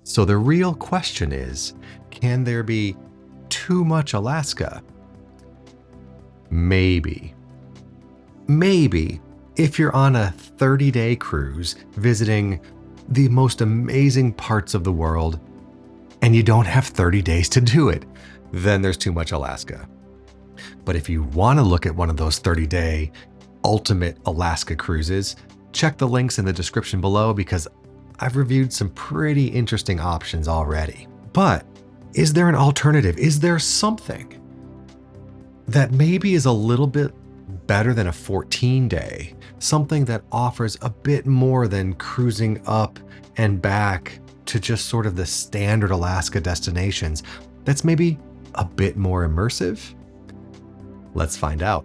So the real question is, can there be too much Alaska? Maybe. Maybe if you're on a 30-day cruise visiting the most amazing parts of the world and you don't have 30 days to do it, then there's too much Alaska. But if you want to look at one of those 30-day ultimate Alaska cruises, check the links in the description below because I've reviewed some pretty interesting options already. But is there an alternative? Is there something that maybe is a little bit better than a 14-day? Something that offers a bit more than cruising up and back to just sort of the standard Alaska destinations that's maybe a bit more immersive? Let's find out.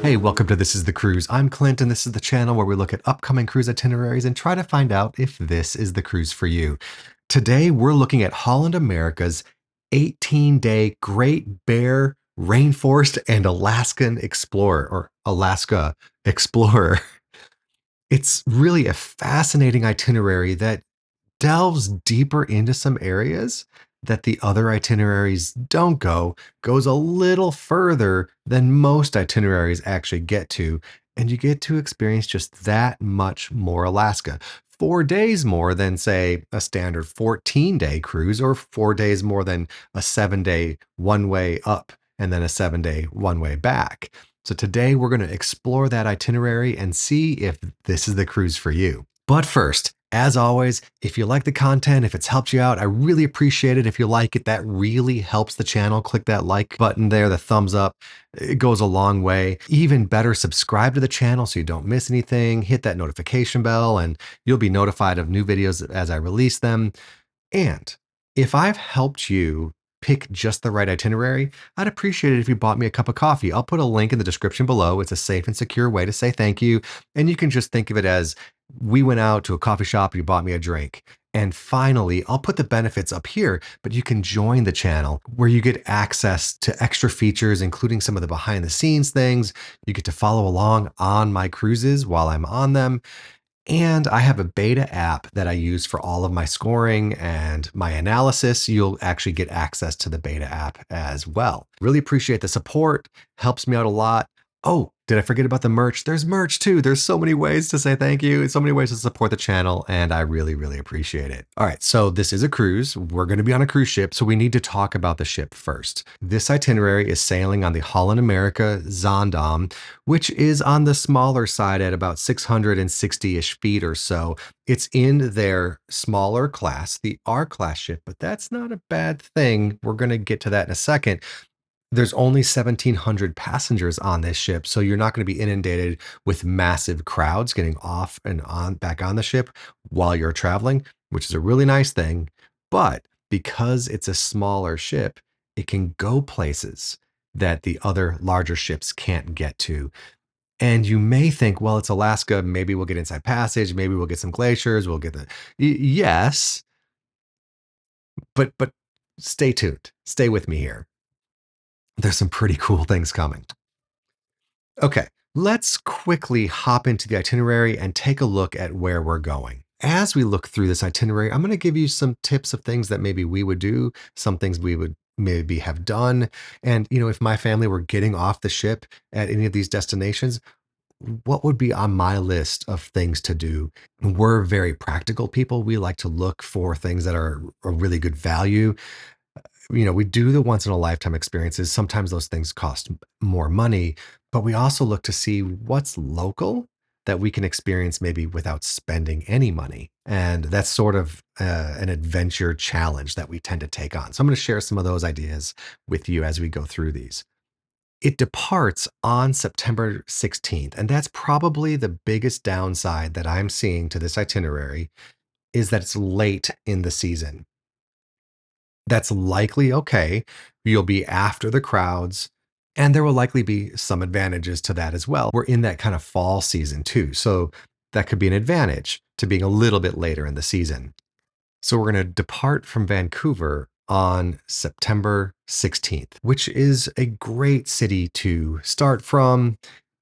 Hey, welcome to This is the Cruise. I'm Clint, and this is the channel where we look at upcoming cruise itineraries and try to find out if this is the cruise for you. Today, we're looking at Holland America's 18-day Great Bear Rainforest and Alaskan Explorer, or Alaska Explorer. It's really a fascinating itinerary that delves deeper into some areas that the other itineraries don't go, goes a little further than most itineraries actually get to, and you get to experience just that much more Alaska. 4 days more than, say, a standard 14-day cruise, or 4 days more than a 7-day one-way up and then a 7-day one-way back. So today we're going to explore that itinerary and see if this is the cruise for you. But first, as always, if you like the content, if it's helped you out, I really appreciate it. If you like it, that really helps the channel. Click that like button there, the thumbs up. It goes a long way. Even better, subscribe to the channel so you don't miss anything. Hit that notification bell and you'll be notified of new videos as I release them. And if I've helped you pick just the right itinerary, I'd appreciate it if you bought me a cup of coffee. I'll put a link in the description below. It's a safe and secure way to say thank you. And you can just think of it as we went out to a coffee shop, you bought me a drink. And finally, I'll put the benefits up here, but you can join the channel where you get access to extra features, including some of the behind the scenes things. You get to follow along on my cruises while I'm on them. And I have a beta app that I use for all of my scoring and my analysis. You'll actually get access to the beta app as well. Really appreciate the support. Helps me out a lot. Oh, did I forget about the merch? There's merch too. There's so many ways to say thank you. So many ways to support the channel, and I really, really appreciate it. All right, so this is a cruise. We're going to be on a cruise ship, so we need to talk about the ship first. This itinerary is sailing on the Holland America Zaandam, which is on the smaller side at about 660-ish feet or so. It's in their smaller class, the R-class ship, but that's not a bad thing. We're going to get to that in a second. There's only 1,700 passengers on this ship, so you're not going to be inundated with massive crowds getting off and on back on the ship while you're traveling, which is a really nice thing. But because it's a smaller ship, it can go places that the other larger ships can't get to. And you may think, well, it's Alaska, maybe we'll get Inside Passage, maybe we'll get some glaciers, we'll get the yes, but stay tuned. Stay with me here. There's some pretty cool things coming. Okay, let's quickly hop into the itinerary and take a look at where we're going. As we look through this itinerary, I'm going to give you some tips of things that maybe we would do, some things we would maybe have done. And, if my family were getting off the ship at any of these destinations, what would be on my list of things to do? We're very practical people. We like to look for things that are a really good value. We do the once in a lifetime experiences. Sometimes those things cost more money, but we also look to see what's local that we can experience maybe without spending any money. And that's sort of an adventure challenge that we tend to take on. So I'm going to share some of those ideas with you as we go through these. It departs on September 16th, and that's probably the biggest downside that I'm seeing to this itinerary is that it's late in the season. That's likely okay. You'll be after the crowds, and there will likely be some advantages to that as well. We're in that kind of fall season too, so that could be an advantage to being a little bit later in the season. So we're going to depart from Vancouver on September 16th, which is a great city to start from.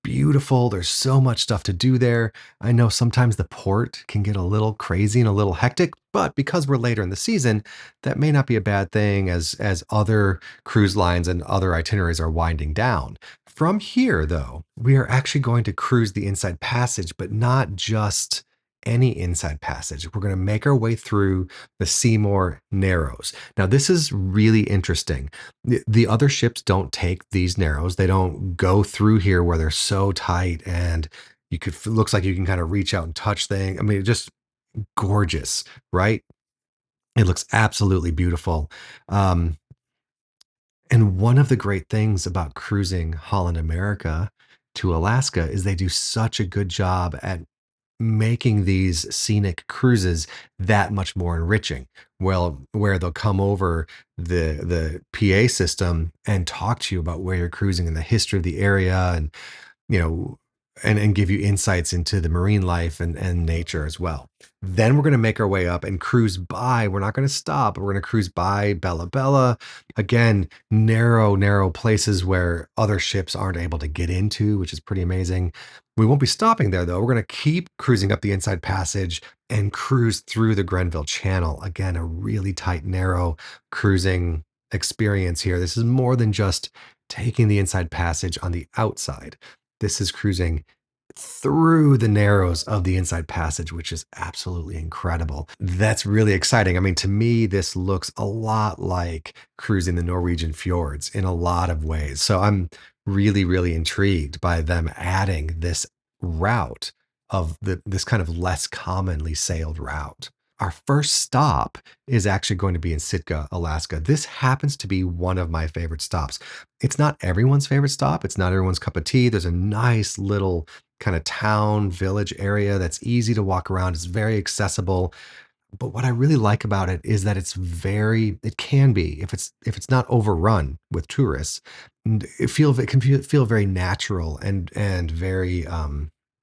Beautiful. There's so much stuff to do there. I know sometimes the port can get a little crazy and a little hectic, but because we're later in the season, that may not be a bad thing as other cruise lines and other itineraries are winding down. From here, though, we are actually going to cruise the Inside Passage, but not just any Inside Passage. We're going to make our way through the Seymour Narrows. Now, this is really interesting. The other ships don't take these narrows. They don't go through here where they're so tight and looks like you can kind of reach out and touch things. I mean, just gorgeous, right? It looks absolutely beautiful. Um, and one of the great things about cruising Holland America to Alaska is they do such a good job at making these scenic cruises that much more enriching. Well, where they'll come over the PA system and talk to you about where you're cruising and the history of the area and you know, and give you insights into the marine life and nature as well. Then we're going to make our way up and cruise by. We're not going to stop. We're going to cruise by Bella Bella. Again, narrow places where other ships aren't able to get into, which is pretty amazing. We won't be stopping there though. We're going to keep cruising up the Inside Passage and cruise through the Grenville Channel. Again, a really tight, narrow cruising experience here. This is more than just taking the Inside Passage on the outside. This is cruising through the narrows of the Inside Passage, which is absolutely incredible. That's really exciting. I mean, to me, this looks a lot like cruising the Norwegian fjords in a lot of ways. So I'm really intrigued by them adding this route of this kind of less commonly sailed route. Our first stop is actually going to be in Sitka, Alaska. This happens to be one of my favorite stops. It's not everyone's favorite stop. It's not everyone's cup of tea. There's a nice little kind of town village area that's easy to walk around. It's very accessible. But what I really like about it is that it can be, if it's not overrun with tourists, it can feel very natural and very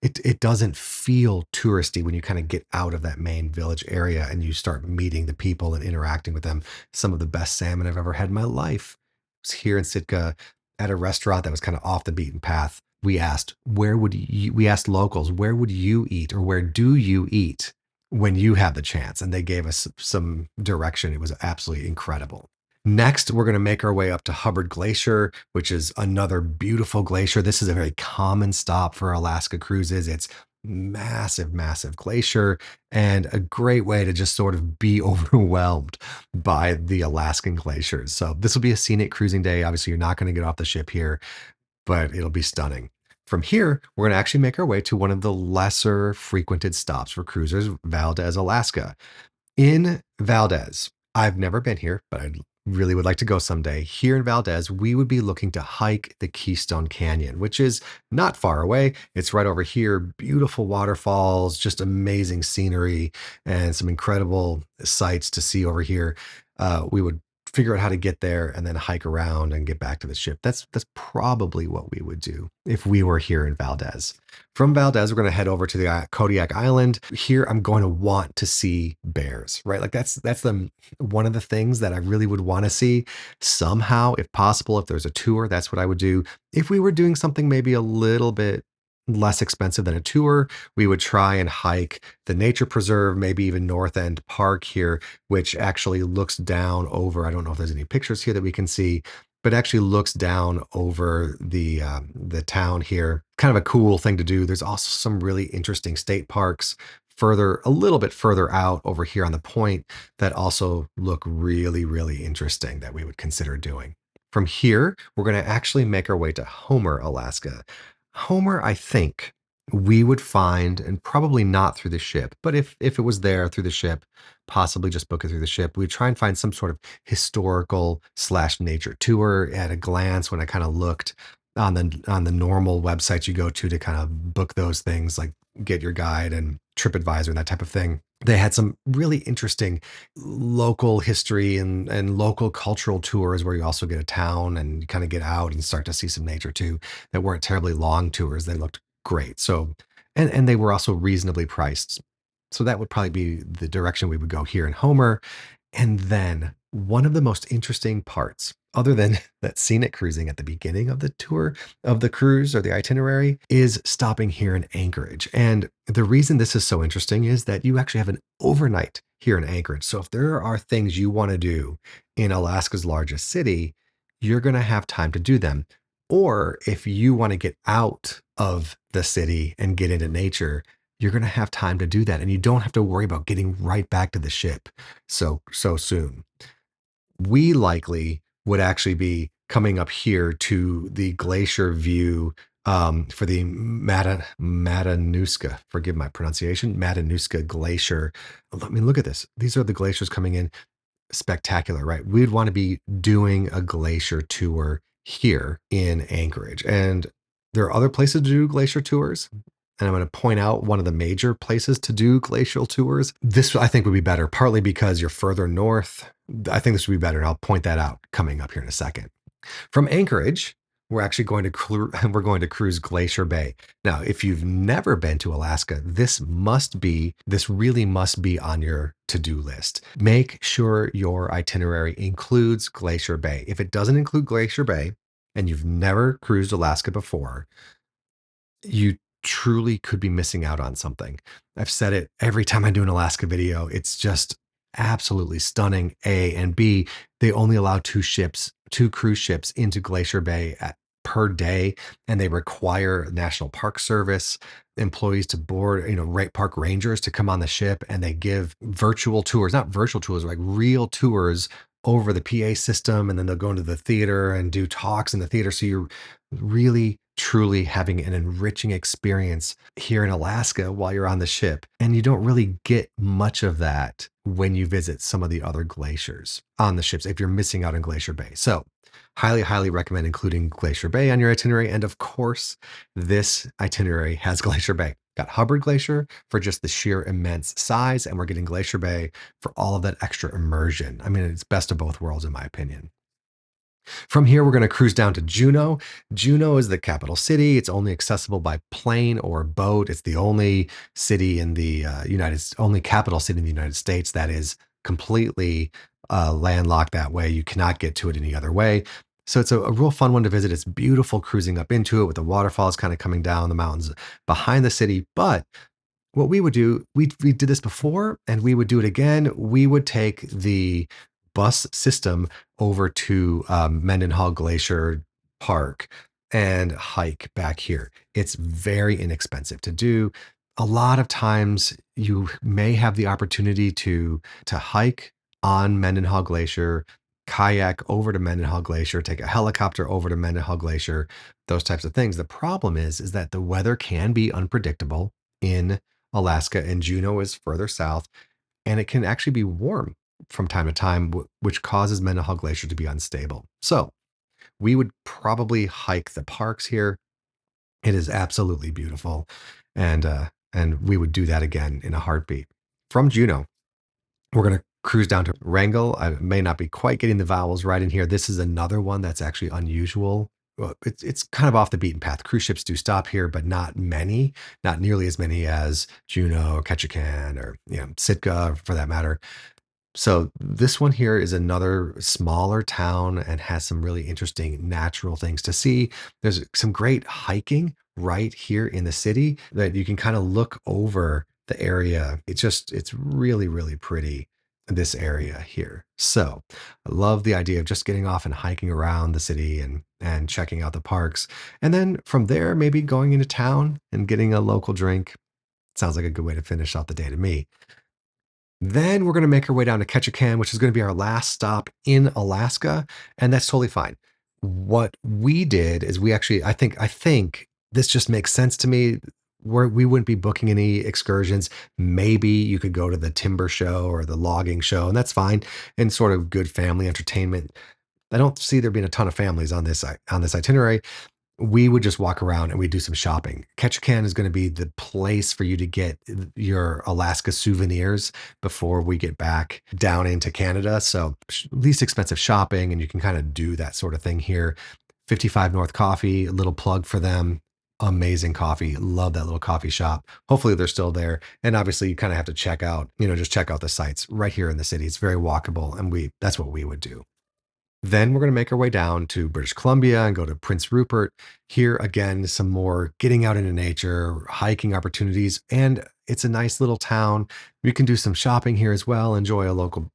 it doesn't feel touristy when you kind of get out of that main village area and you start meeting the people and interacting with them. Some of the best salmon I've ever had in my life was here in Sitka at a restaurant that was kind of off the beaten path. We asked locals, where would you eat or where do you eat when you have the chance? And they gave us some direction. It was absolutely incredible. Next, we're going to make our way up to Hubbard Glacier, which is another beautiful glacier. This is a very common stop for Alaska cruises. It's massive glacier and a great way to just sort of be overwhelmed by the Alaskan glaciers. So this will be a scenic cruising day. Obviously, you're not going to get off the ship here, but it'll be stunning. From here, we're going to actually make our way to one of the lesser frequented stops for cruisers, Valdez, Alaska. In Valdez, I've never been here, but I really would like to go someday. Here in Valdez, we would be looking to hike the Keystone Canyon, which is not far away. It's right over here. Beautiful waterfalls, just amazing scenery, and some incredible sights to see over here. We would figure out how to get there and then hike around and get back to the ship. That's probably what we would do if we were here in Valdez. From Valdez, we're going to head over to the Kodiak Island. Here, I'm going to want to see bears, right? Like that's one of the things that I really would want to see somehow, if possible. If there's a tour, that's what I would do. If we were doing something maybe a little bit less expensive than a tour, we would try and hike the nature preserve, maybe even North End Park here, which actually looks down over. I don't know if there's any pictures here that we can see, but actually looks down over the town here. Kind of a cool thing to do. There's also some really interesting state parks a little bit further out over here on the point that also look really interesting that we would consider doing. From here, we're going to actually make our way to Homer, Alaska. Homer, I think we would find, and probably not through the ship, but if it was there through the ship, possibly just book it through the ship. We'd try and find some sort of historical / nature tour at a glance. When I kind of looked on the normal websites you go to kind of book those things, like Get Your Guide and TripAdvisor and that type of thing, they had some really interesting local history and local cultural tours where you also get a town and you kind of get out and start to see some nature too, that weren't terribly long tours. They looked great. So, and they were also reasonably priced. So that would probably be the direction we would go here in Homer. And then one of the most interesting parts, other than that scenic cruising at the beginning of the tour of the cruise or the itinerary, is stopping here in Anchorage. And the reason this is so interesting is that you actually have an overnight here in Anchorage. So if there are things you want to do in Alaska's largest city, you're going to have time to do them. Or if you want to get out of the city and get into nature, you're going to have time to do that. And you don't have to worry about getting right back to the ship so soon. We likely would actually be coming up here to the glacier view for the Matanuska, forgive my pronunciation, Matanuska Glacier. I mean, look at this. These are the glaciers coming in. Spectacular, right? We'd want to be doing a glacier tour here in Anchorage. And there are other places to do glacier tours. And I'm going to point out one of the major places to do glacial tours. This, I think, would be better, partly because you're further north. I think this would be better. And I'll point that out coming up here in a second. From Anchorage, we're actually going to we're going to cruise Glacier Bay. Now, if you've never been to Alaska, this really must be on your to-do list. Make sure your itinerary includes Glacier Bay. If it doesn't include Glacier Bay and you've never cruised Alaska before, you truly could be missing out on something. I've said it every time I do an Alaska video. It's just absolutely stunning. A and B, they only allow two cruise ships into Glacier Bay per day, and they require National Park Service employees to board, park rangers to come on the ship, and they give virtual tours, not virtual tours, like real tours over the PA system, and then they'll go into the theater and do talks in the theater. So you're really truly having an enriching experience here in Alaska while you're on the ship. And you don't really get much of that when you visit some of the other glaciers on the ships if you're missing out on Glacier Bay. So, highly recommend including Glacier Bay on your itinerary. And of course, this itinerary has Glacier Bay. Got Hubbard Glacier for just the sheer immense size, and we're getting Glacier Bay for all of that extra immersion. I mean, it's best of both worlds, in my opinion. From here, we're going to cruise down to Juneau. Juneau is the capital city. It's only accessible by plane or boat. It's the only city in the only capital city in the United States that is completely landlocked that way. You cannot get to it any other way. So it's a real fun one to visit. It's beautiful cruising up into it with the waterfalls kind of coming down the mountains behind the city. But what we would do, we did this before and we would do it again. We would take the bus system over to Mendenhall Glacier Park and hike back here. It's very inexpensive to do. A lot of times you may have the opportunity to hike on Mendenhall Glacier, kayak over to Mendenhall Glacier, take a helicopter over to Mendenhall Glacier, those types of things. The problem is that the weather can be unpredictable in Alaska, and Juneau is further south, and it can actually be warm from time to time, which causes Mendenhall Glacier to be unstable. So we would probably hike the parks here. It is absolutely beautiful, and we would do that again in a heartbeat. From Juneau, we're going to cruise down to Wrangell. I may not be quite getting the vowels right in here. This is another one that's actually unusual. Well, it's kind of off the beaten path. Cruise ships do stop here, but not many, not nearly as many as Juneau or Ketchikan or Sitka for that matter. So this one here is another smaller town and has some really interesting natural things to see. There's some great hiking right here in the city that you can kind of look over the area. It's really pretty, this area here. So I love the idea of just getting off and hiking around the city and checking out the parks. And then from there, maybe going into town and getting a local drink. Sounds like a good way to finish off the day to me. Then we're going to make our way down to Ketchikan, which is going to be our last stop in Alaska, and that's totally fine. What we did is I think this just makes sense to me. We wouldn't be booking any excursions. Maybe you could go to the timber show or the logging show, and that's fine. And sort of good family entertainment. I don't see there being a ton of families on this itinerary. We would just walk around and we do some shopping. Ketchikan is going to be the place for you to get your Alaska souvenirs before we get back down into Canada. So least expensive shopping, and you can kind of do that sort of thing here. 55 North Coffee, a little plug for them. Amazing coffee. Love that little coffee shop. Hopefully they're still there. And obviously you kind of have to check out, just check out the sites right here in the city. It's very walkable and that's what we would do. Then we're going to make our way down to British Columbia and go to Prince Rupert. Here again, some more getting out into nature, hiking opportunities, and it's a nice little town. We can do some shopping here as well, enjoy a local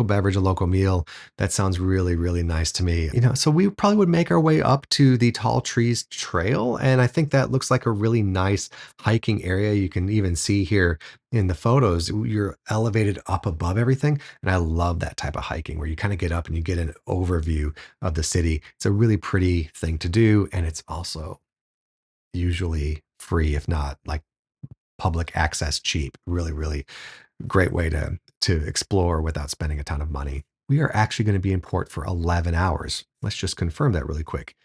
beverage, a local meal. That sounds really, really nice to me. So we probably would make our way up to the Tall Trees Trail, and I think that looks like a really nice hiking area. You can even see here in the photos, you're elevated up above everything. And I love that type of hiking where you kind of get up and you get an overview of the city. It's a really pretty thing to do. And it's also usually free, if not like public access cheap. Really, really great way to explore without spending a ton of money. We are actually going to be in port for 11 hours. Let's just confirm that really quick.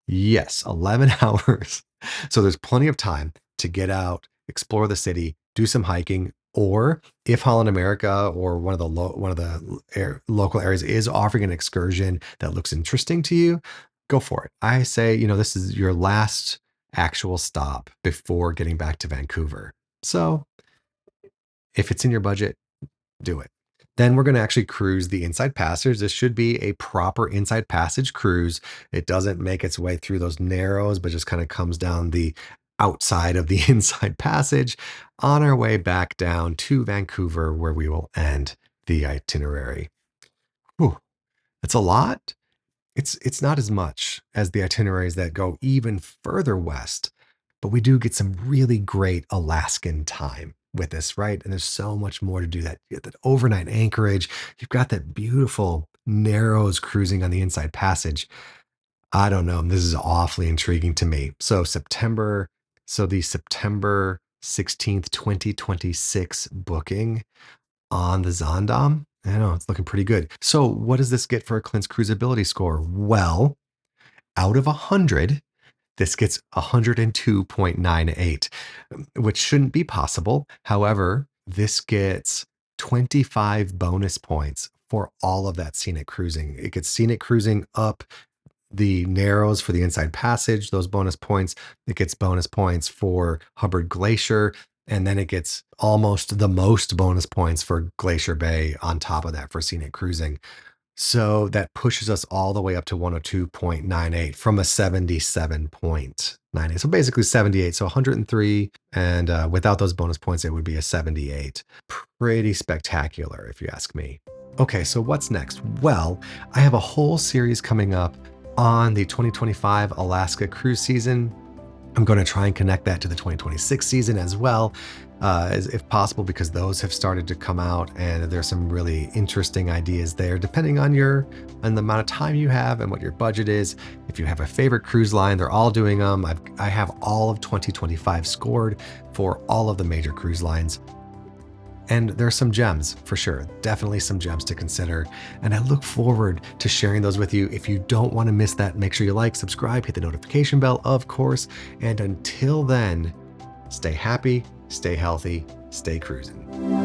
Yes, 11 hours. So there's plenty of time to get out, explore the city, do some hiking, or if Holland America or local areas is offering an excursion that looks interesting to you, go for it. I say, this is your last actual stop before getting back to Vancouver. So if it's in your budget, do it. Then we're going to actually cruise the Inside Passage. This should be a proper Inside Passage cruise. It doesn't make its way through those narrows, but just kind of comes down the outside of the Inside Passage on our way back down to Vancouver, where we will end the itinerary. Whew, that's a lot. It's not as much as the itineraries that go even further west, but we do get some really great Alaskan time with this, right? And there's so much more to do. That you get that overnight anchorage. You've got that beautiful narrows cruising on the Inside Passage. I don't know. This is awfully intriguing to me. The September 16th, 2026 booking on the Zondam. I know it's looking pretty good. So what does this get for a Clint's cruisability score? Well, out of 100, this gets 102.98, which shouldn't be possible. However, this gets 25 bonus points for all of that scenic cruising. It gets scenic cruising up the narrows for the Inside Passage, those bonus points. It gets bonus points for Hubbard Glacier. And then it gets almost the most bonus points for Glacier Bay on top of that for scenic cruising. So that pushes us all the way up to 102.98 from a 77.98. So basically 78. So 103. And without those bonus points, it would be a 78. Pretty spectacular, if you ask me. Okay, so what's next? Well, I have a whole series coming up on the 2025 Alaska cruise season. I'm going to try and connect that to the 2026 season as well, as if possible, because those have started to come out and there's some really interesting ideas there, depending on the amount of time you have and what your budget is. If you have a favorite cruise line, they're all doing them. I have all of 2025 scored for all of the major cruise lines. And there are some gems for sure, definitely some gems to consider. And I look forward to sharing those with you. If you don't want to miss that, make sure you like, subscribe, hit the notification bell, of course. And until then, stay happy, stay healthy, stay cruising.